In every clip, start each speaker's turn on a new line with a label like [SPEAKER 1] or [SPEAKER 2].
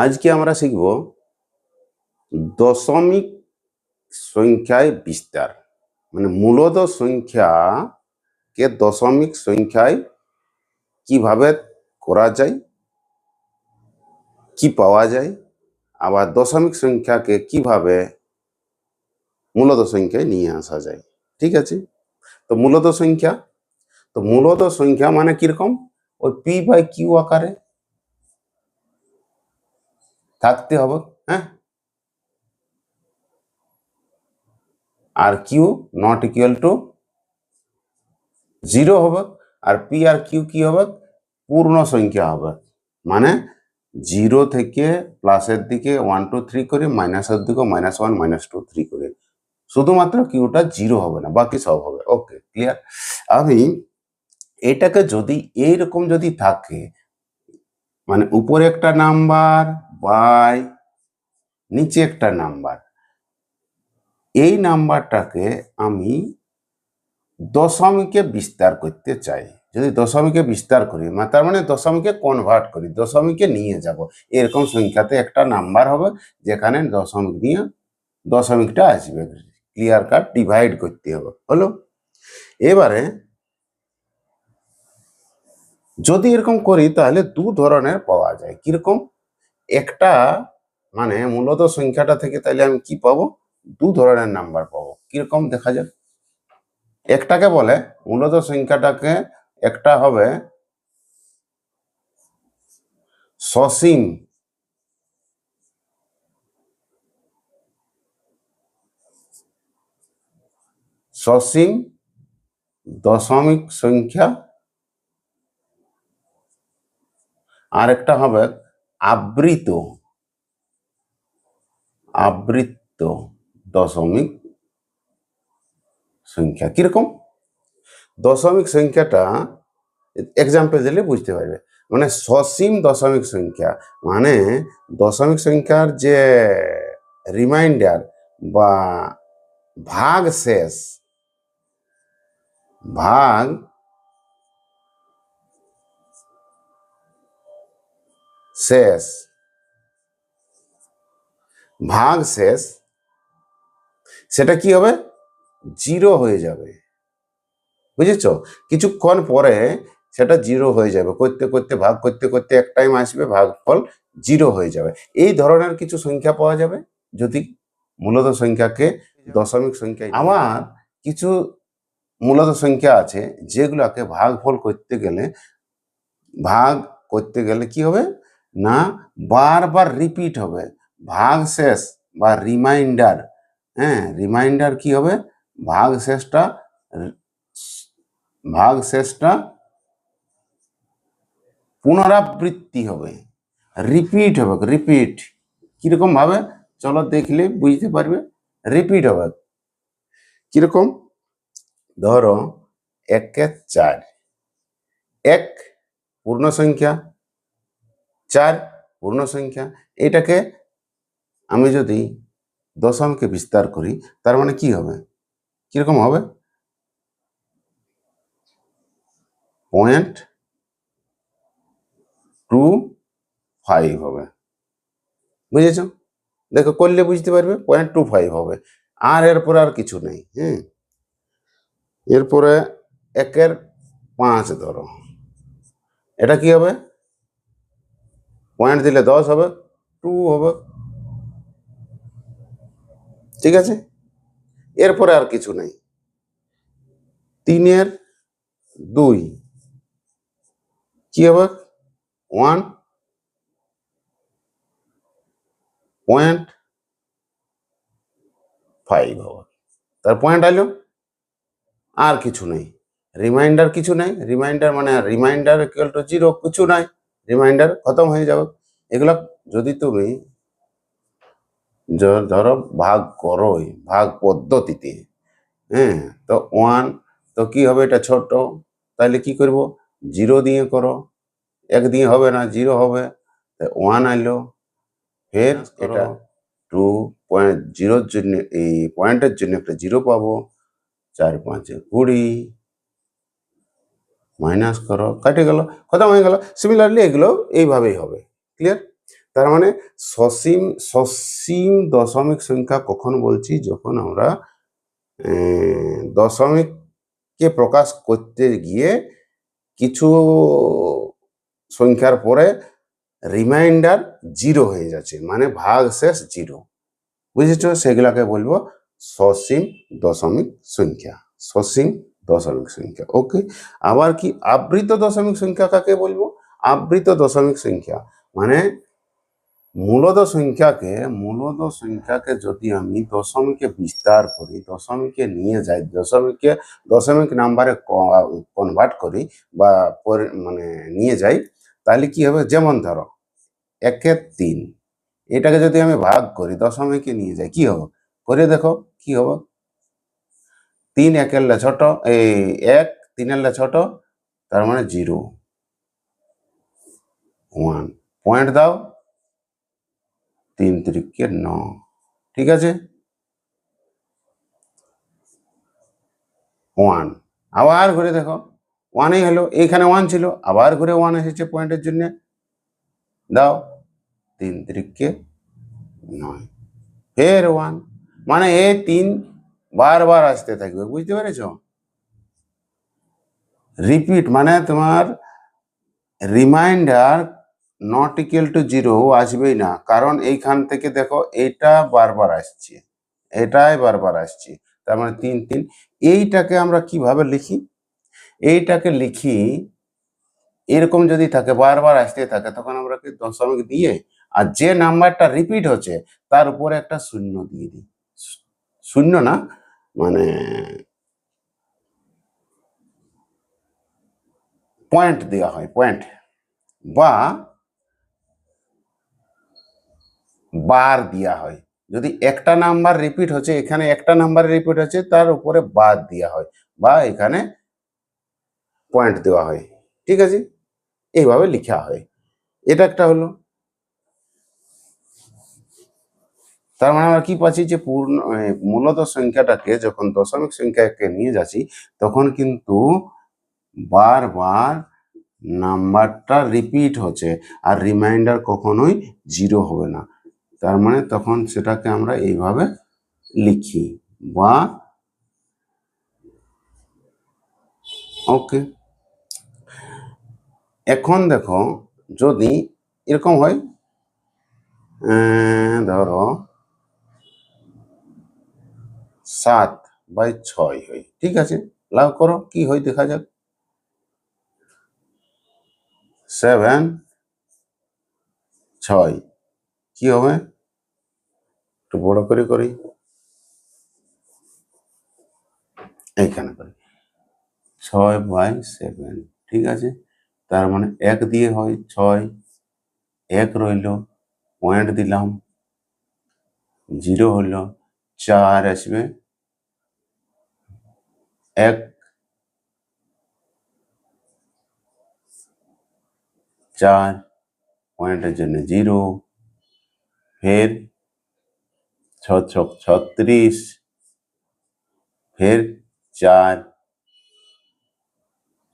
[SPEAKER 1] আজকে আমরা শিখব দশমিক সংখ্যায় বিস্তার, মানে মূলদ সংখ্যাকে দশমিক সংখ্যায় কিভাবে করা যায়, কি পাওয়া যায়, আবার দশমিক সংখ্যাকে কিভাবে মূলদ সংখ্যায় নিয়ে আসা যায়। ঠিক আছে, তো মূলদ সংখ্যা মানে কিরকম, ওই P/Q আকারে থাকতে হবে। হ্যাঁ, আর কিউ নট ইকুয়াল টু 0 হবে, আর পি আর কিউ কি হবে, পূর্ণ সংখ্যা হবে। মানে 0 থেকে প্লাসের দিকে 1 2 3 করে, মাইনাসের দিকে -1 -2 3 করে, শুধুমাত্র কিউটা 0 হবে না, বাকি সব হবে। ওকে, ক্লিয়ার। আমি এটাকে যদি এইরকম যদি থাকে, মানে উপরে একটা নাম্বার বাই নিচে একটা নাম্বার, এই নাম্বারটাকে আমি দশমিকে বিস্তার করতে চাই। যদি দশমিকে বিস্তার করি, তার মানে দশমিকে কনভার্ট করি, দশমিকে নিয়ে যাব, এরকম সংখ্যাতে একটা নাম্বার হবে যেখানে দশমিক দিয়ে দশমিকটা আসবে, ক্লিয়ার কাট ডিভাইড করতে হবে। হলো, এবারে যদি এরকম করি তাহলে দু ধরনের পাওয়া যায়। কিরকম, একটা মানে মূলত সংখ্যাটা থেকে তাহলে আমি কি পাবো, দু ধরনের নাম্বার পাবো। কিরকম দেখা যাক। একটাকে বলে মূলত সংখ্যাটাকে, একটা হবে সসীম দশমিক সংখ্যা, আর একটা হবে আবৃত দশমিক সংখ্যা। কিরকম, দশমিক সংখ্যাটা এক্সাম্পল দিলে বুঝতে পারবে। মানে সসীম দশমিক সংখ্যা মানে দশমিক সংখ্যার যে রিমাইন্ডার বা ভাগ শেষ সেটা কি হবে, 0 হয়ে যাবে। বুঝেছ, কিছুক্ষণ পরে সেটা 0 হয়ে যাবে, করতে করতে ভাগ করতে করতে এক টাইম আসবে, ভাগফল 0 হয়ে যাবে। এই ধরনের কিছু সংখ্যা পাওয়া যাবে যদি মূলত সংখ্যাকে দশমিক সংখ্যা। আমার কিছু মূলত সংখ্যা আছে যেগুলোকে ভাগফল করতে গেলে কি হবে না, বারবার রিপিট হবে। ভাগ শেষ বা রিমাইন্ডার, হ্যাঁ রিমাইন্ডার কি হবে, ভাগ শেষটা পুনরাবৃত্তি হবে, রিপিট হবে। কিরকম ভাবে, চলো দেখলে বুঝতে পারবে। রিপিট হবে কিরকম, ধরো 1 কে 4, 1 পূর্ণ সংখ্যা, 4 পূর্ণ সংখ্যা। এটাকে আমি যদি দশমিকে বিস্তার করি তার মানে কি হবে, কিরকম হবে, 0.25 হবে। বুঝেছ, দেখো করলে বুঝতে পারবে, 0.25 হবে। আর এরপরে আর কিছু নেই। হ্যাঁ, এরপরে 1 এর 5 ধরো, এটা কি হবে, পয়েন্ট দিলে 10 হবে, 2 হবে। ঠিক আছে, এরপরে আর কিছু নেই। 3 এর 2 কি হবে, 1.5 হবে। তার পয়েন্ট আইলো, আর কিছু নেই, রিমাইন্ডার কিছু নেই। রিমাইন্ডার মানে রিমাইন্ডার ইকুয়াল টু 0, কিছু নাই, রিমাইন্ডার খতম হয়ে যাবে। এগুলো যদি তুমি ধরো ভাগ করো ভাগ পদ্ধতিতে, হ্যাঁ, তো 1 তো কি হবে, এটা ছোট, তাহলে কি করব, 0 দিয়ে করো, 1 দিয়ে হবে না, 0 হবে, 1 আইলো। ফের এটা 2.0 জন্য, এই পয়েন্টের জন্য একটা 0 পাবো, 4 5 20, মাইনাস করো, কেটে গেল, খতম হয়ে গেল। সিমিলারলি এগুলো এইভাবেই হবে। ক্লিয়ার। তার মানে সসীম সসীম দশমিক সংখ্যা কখন বলছি, যখন আমরা দশমিককে প্রকাশ করতে গিয়ে কিছু সংখ্যার পরে রিমাইন্ডার জিরো হয়ে যাচ্ছে, মানে ভাগ শেষ জিরো, বুঝেছো? সেগুলাকে বলবো সসীম দশমিক সংখ্যা, সসীম দশমিক সংখ্যা। ওকে, আবার কি আবৃত দশমিক সংখ্যা কাকে বলবো? আবৃত দশমিক সংখ্যা মানে মূলদ সংখ্যাকে যদি আমি দশমিকে বিস্তার করি, দশমিকে নিয়ে যাই, দশমিক নাম্বারে কনভার্ট করি বা মানে নিয়ে যাই, তাহলে কি হবে? যেমন ধরো 1/3, এটাকে যদি আমি ভাগ করি, দশমিকে নিয়ে যাই, কি হবে? করে দেখো কি হবে। 3 1 ছোট, এই 1 3 ছোট, তার মানে 0 1, পয়েন্ট দাও, 3 3 9, ঠিক আছে? 1, আবার ঘুরে দেখো 1ই হলো, এইখানে 1 ছিল, আবার ঘুরে 1 এসেছে পয়েন্টের জন্য, দাও 3 3 9, ফের 1, মানে এই 3 বারবার আসতে থাকবে, বুঝতে পেরেছ? রিপিট মানে তোমার রিমাইন্ডার নট ইকুয়াল টু 0 আসবেই না, কারণ এইখান থেকে দেখো এটা বারবার আসছে, এটাই বারবার আসছে, তার মানে 3 3। এইটাকে আমরা কিভাবে লিখি? এইটাকে লিখি এরকম, যদি থাকে বারবার আসতে থাকে, তখন আমরা কি দশমিক দিয়ে আর যে নাম্বারটা রিপিট হচ্ছে তার উপরে একটা শূন্য দিয়ে দিই। শূন্য না, মানে পয়েন্ট দেওয়া হয়, পয়েন্ট বা বার দেওয়া হয়। যদি একটা নাম্বার রিপিট হচ্ছে, এখানে একটা নাম্বার রিপিট হচ্ছে, তার উপরে বার দেওয়া হয় বা এখানে পয়েন্ট দেওয়া হয়, ঠিক আছে? এইভাবে লেখা হয়। এটা একটা হলো। তার মানে আমরা কি পাচ্ছি, যে মূলত সংখ্যাটাকে যখন দশমিক সংখ্যাকে নিয়ে যাচ্ছি, তখন কিন্তু বারবার নাম্বারটা রিপিট হচ্ছে, আর রিমাইন্ডার কখনোই 0 হবে না। তার মানে তখন সেটাকে আমরা এইভাবে লিখি বা ওকে। এখন দেখো যদি এরকম হয়, ধরো 7/6 হয়, ঠিক আছে? লাভ করো কি হয় দেখা যাক। 7 6 কি হবে? একটু বড় করে করি, এইখানে করি 6/7, ঠিক আছে? তার মানে 1 দিয়ে হয় 6, 1 রইল, পয়েন্ট দিলাম, 0 হলো, 4 আসবে, 1 4, পয়েন্টের জন্য 0, ফের 6 6 36, ফের 4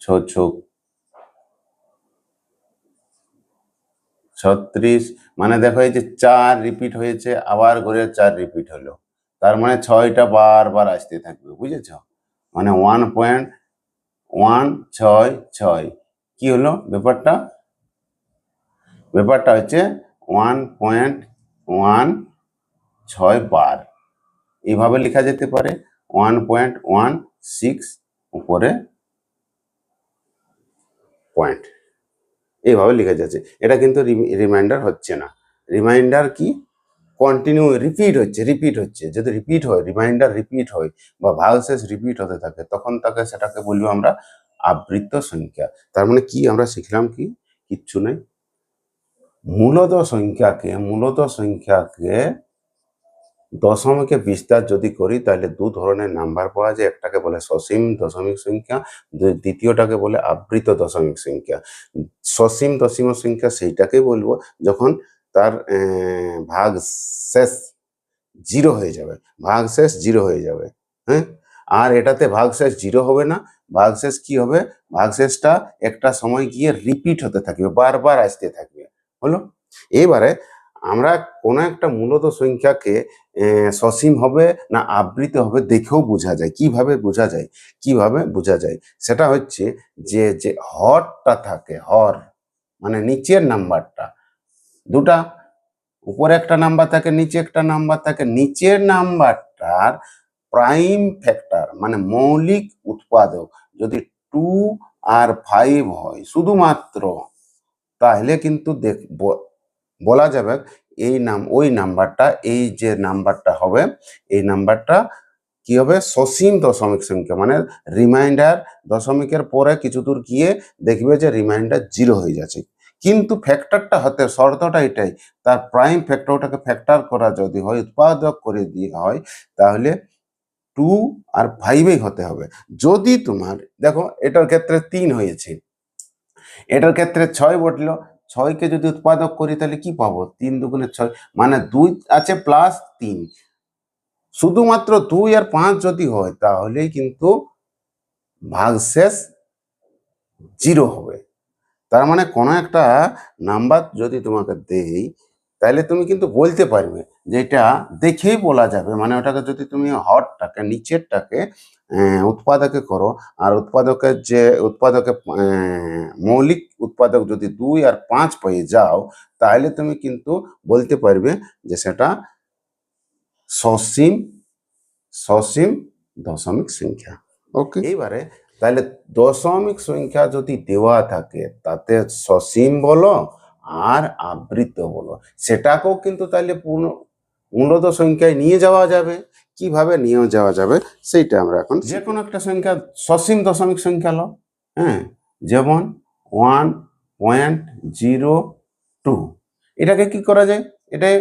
[SPEAKER 1] 6 6 36, মানে দেখো এই যে 4 রিপিট হয়েছে, আবার ঘুরে 4 রিপিট হলো, তার মানে 6টা বারবার আসতে থাকবে, বুঝেছ? মানে 1.166 কি হলো ব্যাপারটা? ব্যাপারটা হচ্ছে 1.16 বার। এইভাবে লেখা যেতে পারে 1.16 উপরে পয়েন্ট, এইভাবে লেখা যাচ্ছে। এটা কিন্তু রিমাইন্ডার হচ্ছে না, রিমাইন্ডার কি কন্টিনিউ রিপিট হচ্ছে। যদি রিপিট হয়, রিমাইন্ডার রিপিট হয় বা ভাগশেষ রিপিট হতে থাকে, তখন সেটাকে বলবো আমরা আবৃত সংখ্যা। তার মানে কি আমরা শিখলাম? কি কিচ্ছু নাই, মূলত সংখ্যাকে দশমিকে বিস্তার যদি করি, তাহলে দু ধরনের নাম্বার পাওয়া যায়। একটাকে বলে সসীম দশমিক সংখ্যা, দ্বিতীয়টাকে বলে আবৃত দশমিক সংখ্যা। সসীম দশমিক সংখ্যা সেইটাকে বলবো যখন তার ভাগ শেষ 0 হয়ে যাবে, ভাগশেষ 0 হয়ে যাবে, হ্যাঁ? আর এটাতে ভাগশেষ 0 হবে না, ভাগশেষ কি হবে? ভাগশেষটা একটা সময় গিয়ে রিপিট হতে থাকবে, বারবার আসতে থাকবে, হলো? এবারে আমরা কোনো একটা মূলত সংখ্যাকে সসীম হবে না আবৃত হবে দেখেও বোঝা যায়। কিভাবে বোঝা যায়? কিভাবে বোঝা যায়? সেটা হচ্ছে যে যে হরটা থাকে, হর মানে নিচের নাম্বারটা, দুটা উপরে একটা নাম্বার থাকে, নিচে একটা নাম্বার থাকে, নিচের নাম্বারটার প্রাইম ফ্যাক্টর মানে মৌলিক উৎপাদক যদি 2 আর 5 হয় শুধুমাত্র, তাহলে কিন্তু বলা যাবে ওই নাম্বারটা, এই যে নাম্বারটা হবে, এই নাম্বারটা কি হবে? সসীম দশমিক সংখ্যা, মানে রিমাইন্ডার দশমিকের পরে কিছু দূর গিয়ে দেখবে যে রিমাইন্ডার 0 হয়ে যাচ্ছে। কিন্তু ফ্যাক্টরটা হতে শর্তটা এটাই, তার প্রাইম ফ্যাক্টরটাকে ফ্যাক্টর করা যদি হয়, উৎপাদক করে দিয়ে হয়, তাহলে 2 আর 5 হতে হবে। যদি তোমার দেখো এটার ক্ষেত্রে 3 হয়েছে, এটার ক্ষেত্রে 6 বটলো, 6কে যদি উৎপাদক করি তাহলে কি পাবো? 3 দুগুণে 6 মানে 2 আছে প্লাস 3। শুধুমাত্র 2 আর 5 যদি হয় তাহলেই কিন্তু ভাগশেষ 0 হবে। তার মানে কোনো একটা নাম্বার যদি তোমাকে দেই, তাহলে তুমি কিন্তু বলতে পারবে যে এটা দেখেই বলা যাবে, মানে ওটাকে যদি তুমি হরটাকে নিচেরটাকে উৎপাদকে করো, আর উৎপাদকের যে উৎপাদকে মৌলিক উৎপাদক যদি 2 আর 5 পেয়ে যাও, তাহলে তুমি কিন্তু বলতে পারবে যে সেটা সসীম সসীম দশমিক সংখ্যা। ওকে, এইবারে তাহলে দশমিক সংখ্যা যদি দেওয়া থাকে, তাতে সসীম বলো আর আবৃত বলো, সেটাকেও কিন্তু তাহলে মূলত সংখ্যায় নিয়ে যাওয়া যাবে। কিভাবে নিয়ে যাওয়া যাবে সেইটা আমরা এখন, যে কোনো একটা সংখ্যা সসীম দশমিক সংখ্যা লো, হ্যাঁ, যেমন 1.02, এটাকে কি করা যায়? এটাই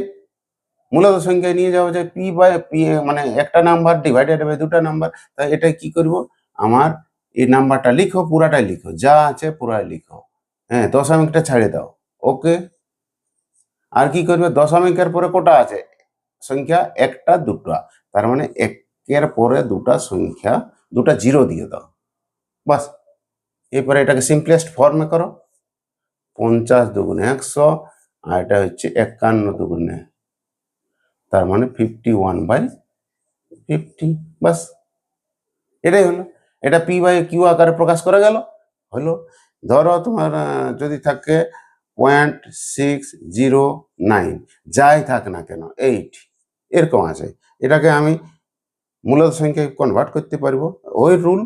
[SPEAKER 1] মূলত সংখ্যায় নিয়ে যাওয়া যায়, পি বাই পি, মানে একটা নাম্বার ডিভাইডেড বাই দুটা নাম্বার। তাই এটা কি করব, আমার এই নাম্বারটা লিখো, পুরাটাই লিখো, যা আছে পুরাই লিখো, হ্যাঁ, দশমিকটা ছেড়ে দাও। ওকে, আর কি করবে? দশমিকের পরে কোটা আছে সংখ্যা? একটা দুটা, তার মানে একের পরে দুটা সংখ্যা, দুটা 0 দিয়ে দাও, বাস। এরপরে এটাকে সিম্পলেস্ট ফর্মে করো, 50 দুগুণে 100, আর এটা হচ্ছে 51 দুগুণে, তার মানে 51/50, বাস। এটাই হলো, এটা পি বাই কিউ আকারে প্রকাশ করা গেল, হলো। ধরো তোমার যদি থাকে 0.609, যাই থাক না কেন 8, এরকম আছে, এটাকে আমি মূলত সংখ্যায় কনভার্ট করতে পারবো। ওই রুল,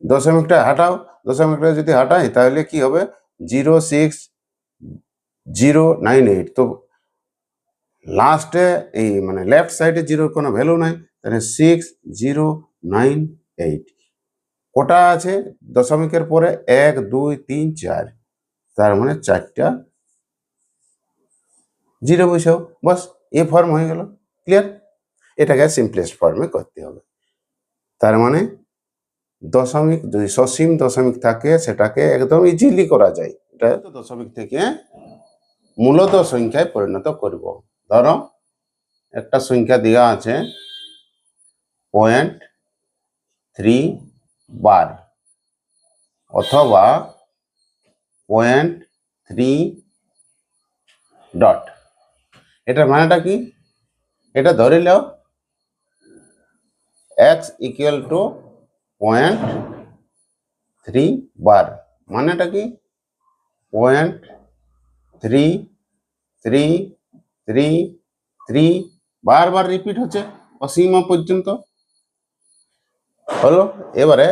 [SPEAKER 1] দশমিকটা হাঁটাও, দশমিকটা যদি হাঁটাই তাহলে কি হবে? 0.6098। তো লাস্টে এই মানে লেফট সাইডে 0 কোনো ভ্যালু নাই, তাহলে 6098। কটা আছে দশমিকের পরে? 1 2 3 4, তার মানে 4টা 0 বসাও, বাস। এ ফর্ম হয়ে গেল, ক্লিয়ার? এটাকে সিম্পলেস্ট ফর্মে করতে হবে। তার মানে দশমিক যদি সসীম দশমিক থাকে, সেটাকে একদম ইজিলি করা যায়। এটা দশমিক থেকে মূলত সংখ্যায় পরিণত করব। ধরো একটা সংখ্যা দেওয়া আছে 0.3 বার অথবা 0.3 ডট। এটার মানেটা কি? এটা ধরে নাও x ইকুয়াল টু 0.3 বার, মানেটা কি? 0.3333 বারবার রিপিট হচ্ছে অসীম পর্যন্ত, হলো। এবারে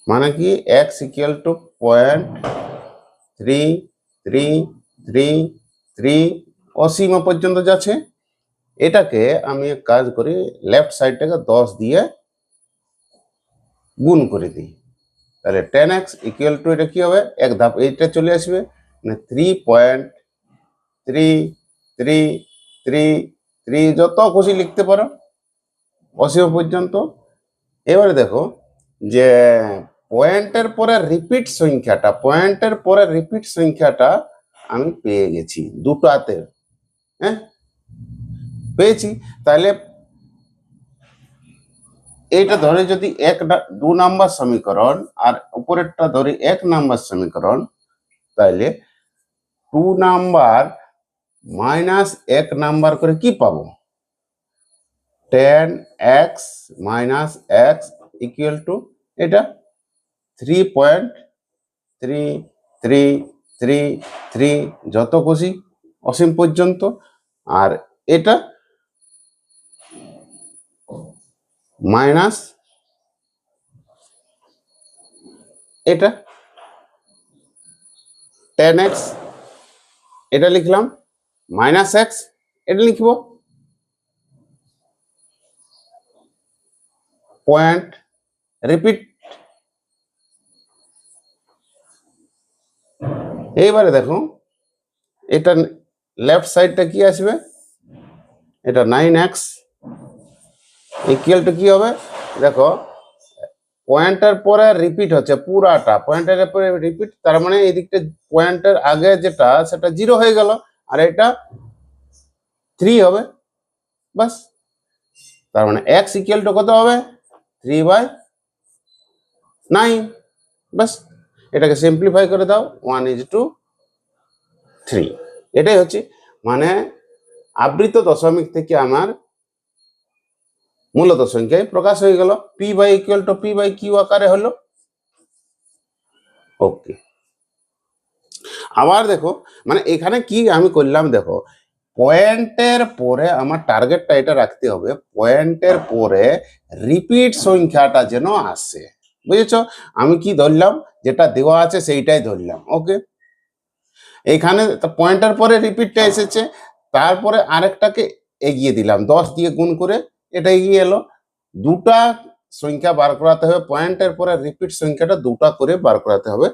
[SPEAKER 1] মানে কি, x ইকুয়াল টু 0.3333 অসীম পর্যন্ত যাচ্ছে। এটাকে আমি এক কাজ করি, লেফট সাইডটাকে 10 দিয়ে গুণ করে দিই, তাহলে 10x ইকুয়াল টু, এটা কি হবে? এক ধাপ এইটা চলে আসবে, মানে 3.3333, যত খুশি লিখতে পারো অসীম পর্যন্ত। এবারে দেখো যে পয়েন্টের পরে রিপিট সংখ্যাটা আমি পেয়ে গেছি দুটাতে, হ্যাঁ পেয়েছি। তাহলে এইটা ধরে যদি 2 নাম্বার সমীকরণ আর উপরেরটা ধরে 1 নাম্বার সমীকরণ, তাহলে 2 নাম্বার মাইনাস 1 নাম্বার করে কি পাবো? 10x minus x equal to এটা 3.3333 যত খুশি অসীম পর্যন্ত, আর এটা মাইনাস এটা 10x, এটা লিখলাম, মাইনাস x এটা লিখব, পয়েন্ট রিপিট। এইবারে দেখো এটা লেফট সাইডটা কি আসবে, এটা 9x ইকুয়াল টু কি হবে, দেখো পয়েন্টের পরে রিপিট হচ্ছে পুরাটা, পয়েন্টের পরে রিপিট, তার মানে এই দিকটা পয়েন্টের আগে যেটা সেটা 0 হয়ে গেল, আর এটা 3 হবে, বাস। তার মানে x ইকুয়াল টু কত হবে, 3/9, বাস। এটাকে সিম্পলিফাই করে দাও, 1:3। এটাই হচ্ছে মানে আবৃত দশমিক থেকে আমার মূলত সংখ্যায় প্রকাশ হয়ে গেল, p/p/q আকারে হলো। ওকে, আবার দেখো মানে এখানে কি আমি করলাম, দেখো পয়েন্টের পরে আমার টার্গেটটা এটা রাখতে হবে, পয়েন্টের পরে রিপিট সংখ্যাটা যেন আসে, বুঝেছো? আমি কি ধরলাম, যেটা দেওয়া আছে সেইটাই ধরলাম। ওকে, এখানে পয়েন্টের পরে রিপিটটা এসেছে, তারপরে আরেকটাকে এগিয়ে দিলাম 10 দিয়ে গুণ করে, এটা এগিয়ে এলো। দুটা সংখ্যা বার করাতে হবে, পয়েন্টের পরে রিপিট সংখ্যাটা দুটা করে বার করাতে হবে,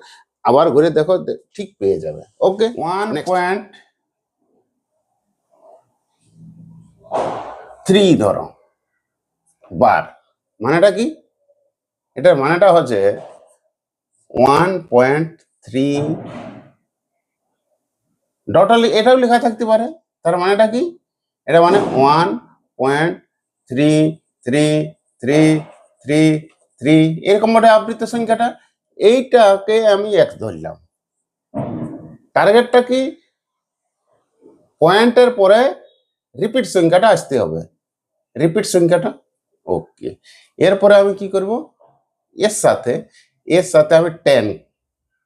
[SPEAKER 1] আবার ঘুরে দেখো ঠিক পেয়ে যাবে। ওকে, 1.3 ধরো বার, মানেটা কি, এটার মানেটা হচ্ছে 1.3 ডটালি, এটাও লেখা থাকতে পারে। তার মানেটা কি, এটা মানে 1.333333 এরকম একটা আবৃত সংখ্যাটা, এইটাকে আমি x ধরলাম। টার্গেটটা কি, পয়েন্টের পরে রিপিট সংখ্যাটা আসতে হবে, রিপিট সংখ্যাটা। ওকে, এরপরে আমি কি করব, এর সাথে আমি 10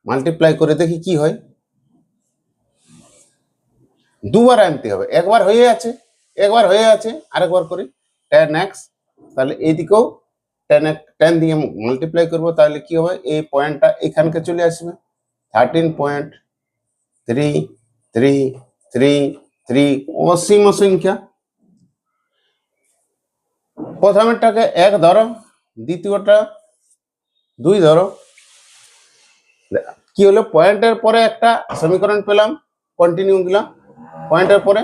[SPEAKER 1] মাল্টিপ্লাই করে দেখি কি হয়। দুবার আনতে হবে, একবার হয়ে আছে, আরেকবার করি 10x, তাহলে এইদিকেও 10 দিয়ে মাল্টিপ্লাই করবো, তাহলে কি হবে, এই পয়েন্টটা এখানকে চলে আসবে, 13.3333 অসীম সংখ্যা। প্রথমেরটাকে 1 ধরো, দ্বিতীয়টা 2 ধরো, কি হলো, পয়েন্টের পরে একটা সমীকরণ পেলাম, কন্টিনিউ দিলাম, পয়েন্টের পরে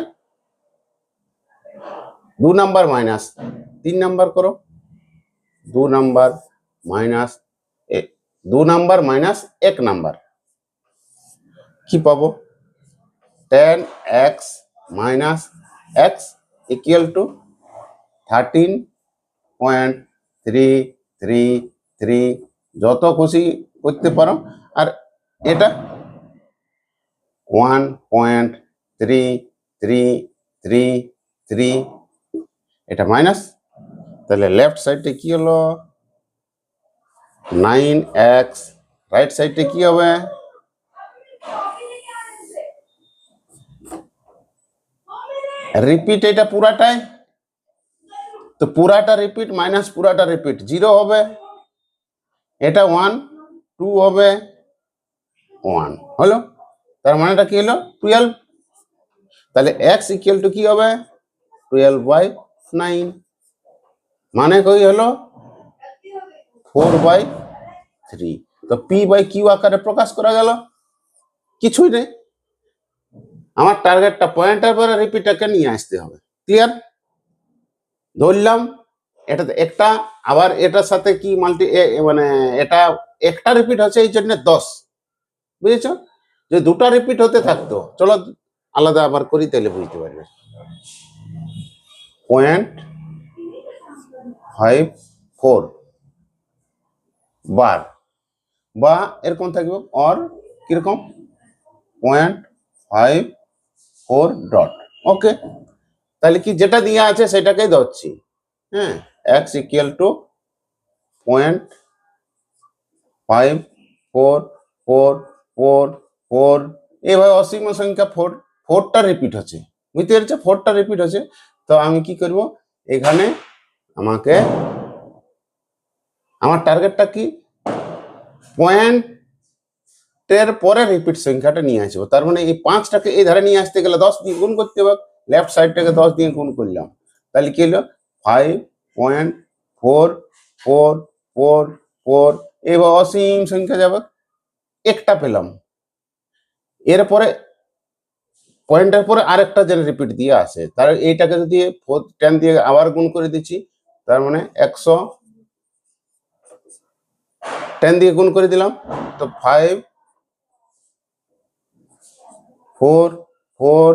[SPEAKER 1] 2 নাম্বার মাইনাস 3 নাম্বার করো, 2 নাম্বার মাইনাস 1 নাম্বার, কি পাবো, 10x minus x equal to 13.333 যত খুশি করতে পারো, আর এটা 1.3333, এটা মাইনাস, তাহলে লেফট সাইডে কি হলো 9x, রাইট সাইডে কি হবে, রিপিট, এটা পুরাটাই তো, পুরাটা রিপিট মাইনাস পুরাটা রিপিট 0 হবে, এটা 1 2 হবে 1 হলো, তার মানেটা কি হলো 12, তাহলে x ইকুয়াল টু কি হবে 12/9, মানে কই হলো 4/3। তো p/q আকারে প্রকাশ করা গেল, কিছুই নেই, আমার টার্গেটটা পয়েন্টের পরে রিপিটটাকে নিয়ে আসতে হবে। ক্লিয়ার, ধরলাম এটা একটা, আবার এটার সাথে কি মানে এটা একটা রিপিট হচ্ছে এই জন্য 10, বুঝেছো? যে দুটা রিপিট হতে থাকতো, চলো আলাদা আবার করি তাহলে বুঝতে পারবে। 0.54 বার, বা এরকম থাকবে, অর কিরকম 5 4 ডট। ওকে, তাহলে কি যেটা দেওয়া আছে সেটাকেই ধরছি। হ্যাঁ, x ইকুয়াল টু 0.5 4 4 4 4। এভাবে অসীম সংখ্যা 4টা রিপিট হচ্ছে, বুঝতে পেরেছো? 4টা রিপিট হচ্ছে। তো আমি কি করব, এখানে আমাকে আমার টার্গেটটা কি, পয়েন্টের পরে রিপিট সংখ্যাটা নিয়ে আসবো। তার মানে এই 5টাকে এই ধারে নিয়ে আসতে গেলে 10 দিয়ে গুণ করতে হবে। লেফট সাইডটাকে 10 দিয়ে গুণ করলাম, তাহলে কি হলো 5.44444। এবার অসীম সংখ্যা যাবে, একটা পেলাম। এরপরে পয়েন্টের পরে আরেকটা যেন রিপিট দিয়ে আসে, তার এইটাকে যদি 10 দিয়ে আবার গুণ করে দিচ্ছি, তার মানে 110 দিয়ে গুণ করে দিলাম, তো 5 4 4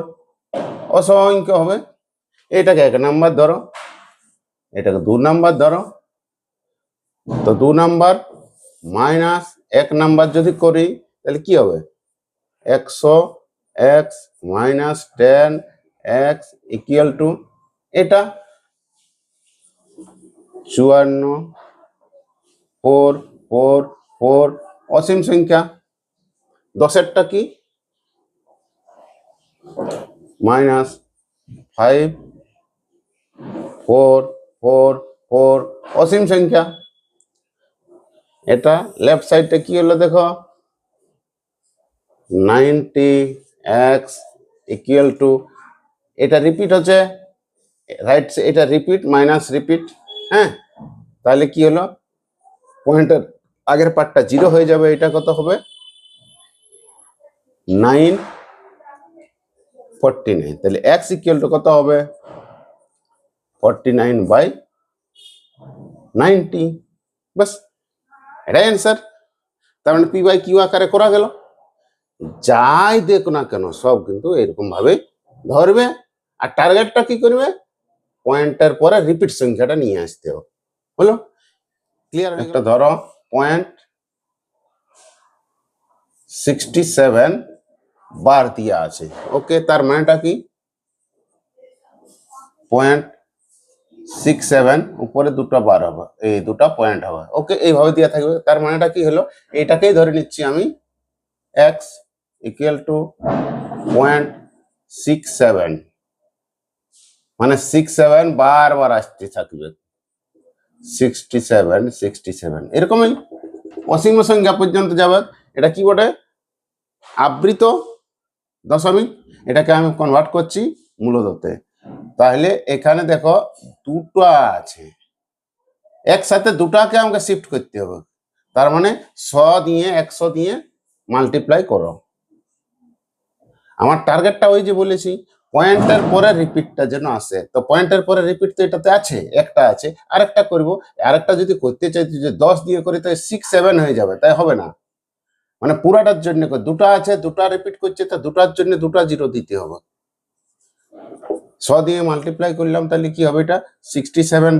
[SPEAKER 1] অসংখ্য হবে। এটাকে 1 নাম্বার ধরো, এটাকে 2 নাম্বার ধরো। তো 2 নাম্বার মাইনাস 1 নাম্বার যদি করি তাহলে কি হবে, 100x minus 10x equal to এটা 54 4 4 4। অসীম সংখ্যা 10এরটা কি, মাইনাস 5 4 4 4 অসীম সংখ্যা। এটা লেফট সাইডটা কি হলো দেখো, 90x ইকুয়াল টু, এটা রিপিট হচ্ছে রাইট, এটা রিপিট মাইনাস রিপিট। হ্যাঁ, তাহলে কি হলো, পয়েন্টের আগের পার্টটা 0 হয়ে যাবে। এটা কত হবে, 949। তাহলে x ইকুয়াল টু কত হবে, 49/90। বাস, এটাই অ্যান্সার। তার মানে p/q আকারে করা গেল। যাই দেখো না কেন সব কিন্তু এরকম ভাবে ধরবে, আর টার্গেটটা কি করবে, পয়েন্টের পরে রিপিট সংখ্যাটা নিয়ে আসতে হবে। হলো ক্লিয়ার? একটা ধরো 0.67 বার দিয়া আছে। ওকে, তার মানেটা কি, 0.67 উপরে দুটো বার হবে, এই দুটো পয়েন্ট হবে। ওকে, এইভাবে দেওয়া থাকবে। তার মানেটা কি হলো, এইটাকেই ধরে নিচ্ছি আমি, x ইকুয়াল টু 0.67, মানে 67 বারবার আসতে থাকবে, 67 67 এরকমই অসীম সংখ্যা পর্যন্ত যাবে। এটা কি বটে, আবৃত দশমিক। এটাকে আমি কনভার্ট করছি মূলদতে। তাহলে এখানে দেখো দুটো আছে, একসাথে দুটাকে আমাকে শিফট করতে হবে। তার মানে 100 দিয়ে 100 দিয়ে মাল্টিপ্লাই করো। আমার টার্গেটটা ওই যে বলেছি, পয়েন্টের পরে রিপিটটা যেন আসে। তো পয়েন্টের পরে রিপিট তো এটাতে আছে, একটা আছে, আরেকটা করব। আরেকটা যদি করতে চাইছি যে 10 দিয়ে করি, তাই 6 7 হয়ে যাবে, তাই হবে না। মানে পুরাটার জন্য দুটা আছে, দুটা রিপিট করছে, তো দুটার জন্য দুটা 0 দিতে হবে। 100 দিয়ে মাল্টিপ্লাই করলাম, তাহলে কি হবে, এটা 67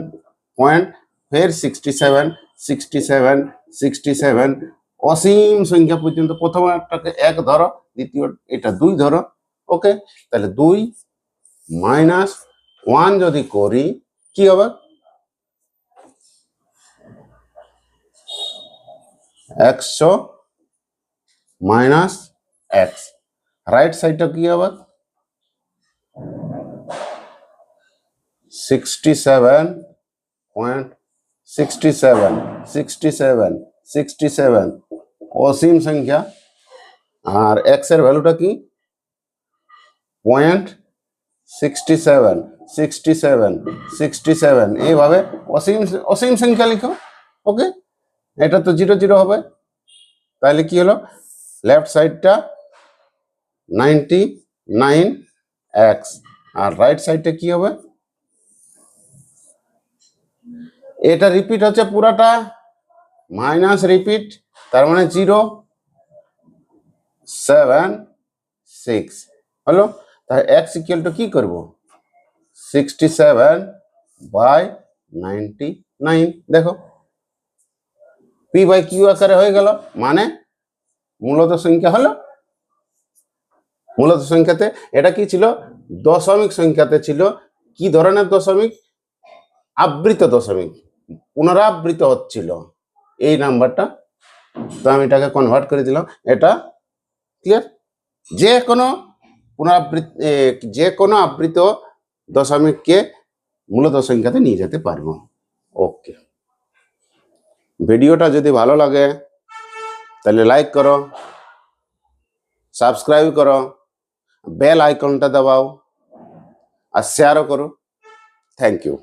[SPEAKER 1] পয়েন্ট, ফের 67 67 67 অসীম সংখ্যা পর্যন্ত। প্রথম একটাকে 1 ধরো, দ্বিতীয় এটা 2 ধরো। ওকে, তাহলে 2 মাইনাস 1 যদি করি কি হবে, 100 মাইনাস x। রাইট সাইডটা কি হবে, 67.67 67 67 অসীম সংখ্যা। আর x এর ভ্যালুটা কি, 0.67 67 67। এইভাবে অসীম অসীম সংখ্যা লিখো। ওকে, এটা তো 0 0 হবে। তাহলে কি হলো, লেফট সাইডটা 99x, আর রাইট সাইডটা কি হবে, এটা রিপিট হচ্ছে পুরাটা, মাইনাস রিপিট, তার মানে 0 7 6 হলো। তাহলে x ইকুয়াল টু কি করব, 67/99। দেখো p/q আকারে হয়ে গেল, মানে মূলত সংখ্যা হলো মূলত সংখ্যাতে এটা কি ছিল, দশমিক সংখ্যাতে ছিল। কি ধরনের দশমিক? আবৃত দশমিক, পুনরাবৃত হচ্ছিল এই নাম্বারটা। তো আমি এটাকে কনভার্ট করে দিলাম। এটা ক্লিয়ার? যে কোনো আবৃত দশমিককে মূলত সংখ্যাতে নিয়ে যেতে পারবো। ওকে, ভিডিওটা যদি ভালো লাগে তাহলে লাইক করো, সাবস্ক্রাইব করো, বেল আইকনটা দবাও আর শেয়ারও করো। Thank you.